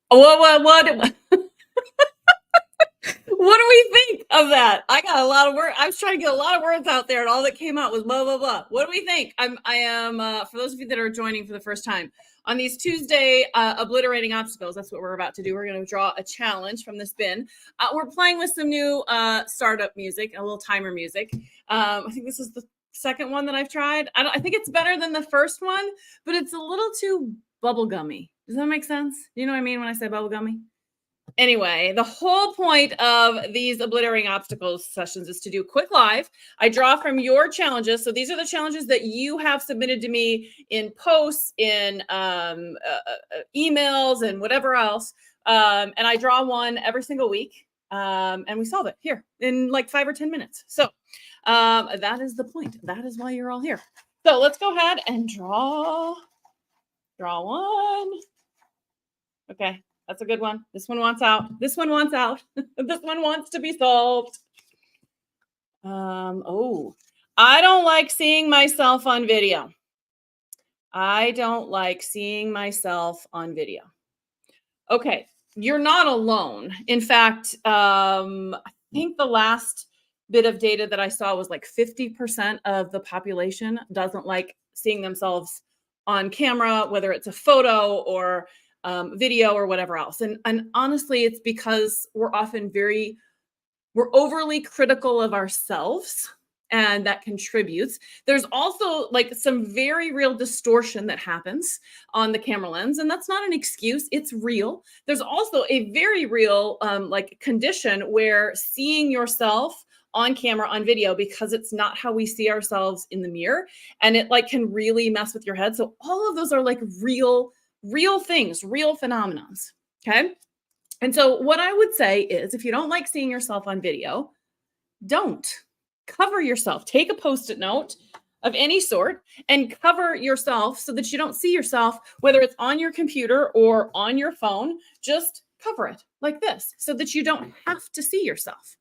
What? What do we think of that? I got a lot of words. I was trying to get a lot of words out there, and all that came out was blah blah blah. What do we think? I am for those of you that are joining for the first time on these Tuesday obliterating obstacles. That's what we're about to do. We're going to draw a challenge from this bin. We're playing with some new startup music, a little timer music. I think this is the second one that I've tried. I think it's better than the first one, but it's a little too bubblegummy. Does that make sense? You know what I mean when I say bubblegummy? Anyway, the whole point of these obliterating obstacles sessions is to do quick live. I draw from your challenges. So these are the challenges that you have submitted to me in posts, in emails, and whatever else. And I draw one every single week. And we solve it here in like 5 or 10 minutes. So that is the point. That is why you're all here. So let's go ahead and draw one. Okay. That's a good one. This one wants out. This one wants out. This one wants to be solved. Oh, I don't like seeing myself on video. I don't like seeing myself on video. Okay, you're not alone. In fact, I think the last bit of data that I saw was like 50% of the population doesn't like seeing themselves on camera, whether it's a photo or video or whatever else. And honestly, it's because we're often we're overly critical of ourselves, and that contributes. There's also like some very real distortion that happens on the camera lens, and that's not an excuse. It's real. There's also a very real like condition where seeing yourself on camera, on video, because it's not how we see ourselves in the mirror, and it like can really mess with your head. So all of those are like real things, real phenomenons. Okay. And so what I would say is, if you don't like seeing yourself on video, don't cover yourself. Take a Post-it note of any sort and cover yourself so that you don't see yourself, whether it's on your computer or on your phone. Just cover it like this so that you don't have to see yourself.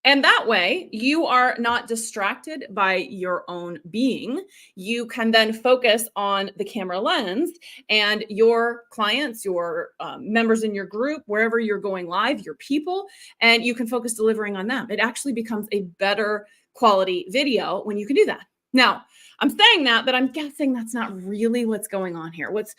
And that way, you are not distracted by your own being. You can then focus on the camera lens and your clients, your members in your group, wherever you're going live, your people, and you can focus delivering on them. It actually becomes a better quality video when you can do that. Now, I'm saying that, but I'm guessing that's not really what's going on here. What's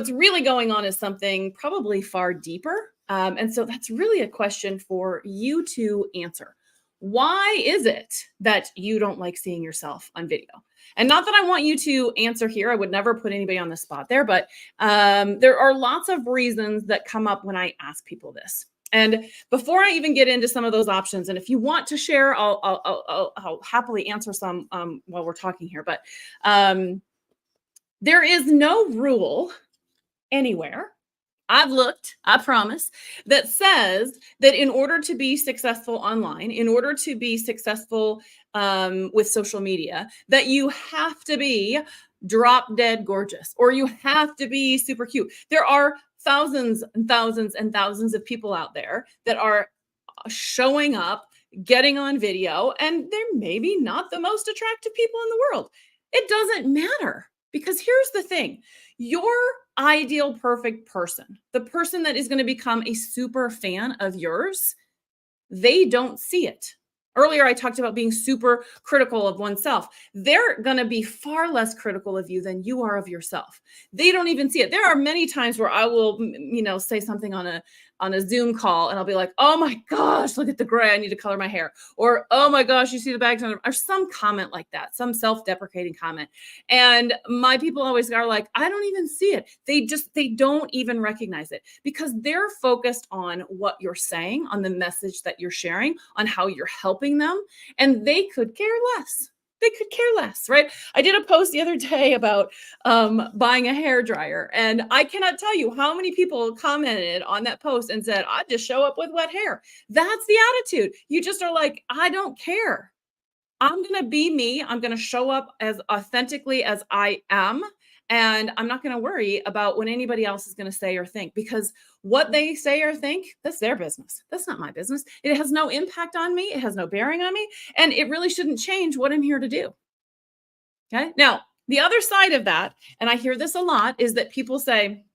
really going on is something probably far deeper. And so that's really a question for you to answer. Why is it that you don't like seeing yourself on video? And not that I want you to answer here. I would never put anybody on the spot there, but there are lots of reasons that come up when I ask people this. And before I even get into some of those options, and if you want to share, I'll happily answer some while we're talking here. But there is no rule anywhere, I've looked, I promise, that says that in order to be successful online, in order to be successful with social media, that you have to be drop dead gorgeous or you have to be super cute. There are thousands and thousands and thousands of people out there that are showing up, getting on video, and they're maybe not the most attractive people in the world. It doesn't matter, because here's the thing. Your ideal perfect person, the person that is going to become a super fan of yours, they don't see it. Earlier, I talked about being super critical of oneself. They're going to be far less critical of you than you are of yourself. They don't even see it. There are many times where I will, say something on a Zoom call, and I'll be like, oh my gosh, look at the gray. I need to color my hair. Or, oh my gosh, you see the bags on, or some comment like that, some self-deprecating comment. And my people always are like, I don't even see it. They don't even recognize it, because they're focused on what you're saying, on the message that you're sharing, on how you're helping them. And they could care less. They could care less, right? I did a post the other day about buying a hair dryer, and I cannot tell you how many people commented on that post and said, I just show up with wet hair. That's the attitude. You just are like, I don't care. I'm going to be me. I'm going to show up as authentically as I am. And I'm not going to worry about what anybody else is going to say or think, because what they say or think, that's their business. That's not my business. It has no impact on me. It has no bearing on me. And it really shouldn't change what I'm here to do. Okay. Now, the other side of that, and I hear this a lot, is that people say,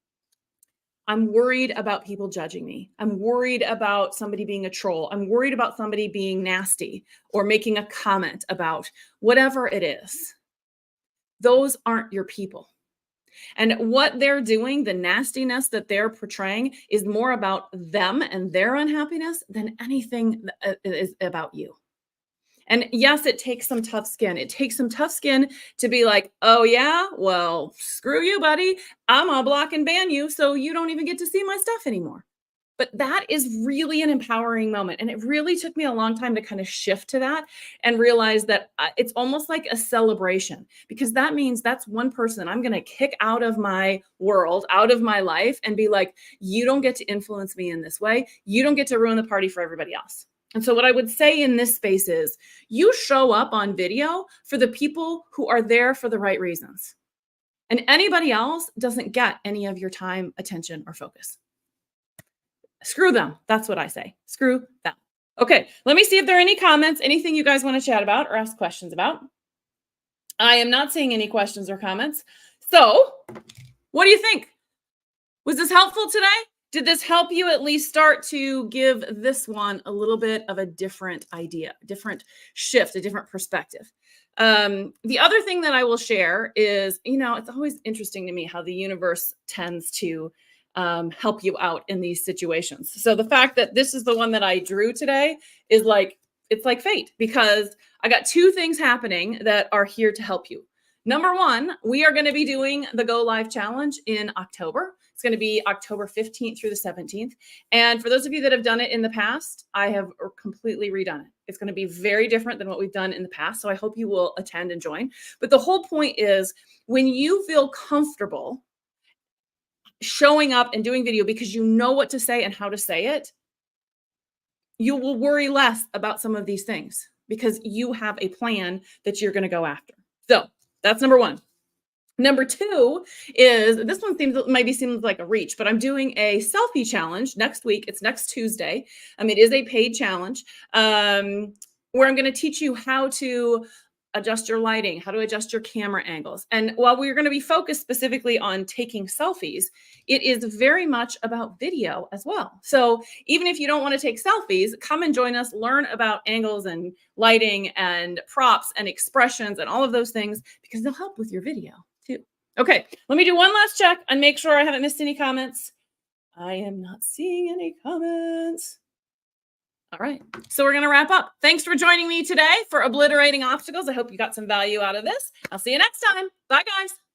I'm worried about people judging me. I'm worried about somebody being a troll. I'm worried about somebody being nasty or making a comment about whatever it is. Those aren't your people. And what they're doing, the nastiness that they're portraying, is more about them and their unhappiness than anything that is about you. And yes, it takes some tough skin. It takes some tough skin to be like, oh, yeah, well, screw you, buddy. I'm going to block and ban you so you don't even get to see my stuff anymore. But that is really an empowering moment. And it really took me a long time to kind of shift to that and realize that it's almost like a celebration, because that means that's one person I'm going to kick out of my world, out of my life, and be like, you don't get to influence me in this way. You don't get to ruin the party for everybody else. And so what I would say in this space is you show up on video for the people who are there for the right reasons. And anybody else doesn't get any of your time, attention, or focus. Screw them. That's what I say. Screw them. Okay, let me see if there are any comments, anything you guys want to chat about or ask questions about. I am not seeing any questions or comments. So what do you think? Was this helpful today? Did this help you at least start to give this one a little bit of a different idea, a different shift, a different perspective? The other thing that I will share is, it's always interesting to me how the universe tends to help you out in these situations. So the fact that this is the one that I drew today is like, it's like fate, because I got two things happening that are here to help you. Number one, we are going to be doing the Go Live Challenge in October. It's going to be October 15th through the 17th. And for those of you that have done it in the past, I have completely redone it. It's going to be very different than what we've done in the past. So I hope you will attend and join. But the whole point is, when you feel comfortable showing up and doing video because you know what to say and how to say it, you will worry less about some of these things because you have a plan that you're going to go after. So that's number one. Number two is, this one seems like a reach, but I'm doing a selfie challenge next week. It's next Tuesday. It is a paid challenge where I'm going to teach you how to adjust your lighting, how to adjust your camera angles. And while we're going to be focused specifically on taking selfies, it is very much about video as well. So even if you don't want to take selfies, come and join us, learn about angles and lighting and props and expressions and all of those things, because they'll help with your video too. Okay, let me do one last check and make sure I haven't missed any comments. I am not seeing any comments. All right, so we're going to wrap up. Thanks for joining me today for Obliterating Obstacles. I hope you got some value out of this. I'll see you next time. Bye, guys.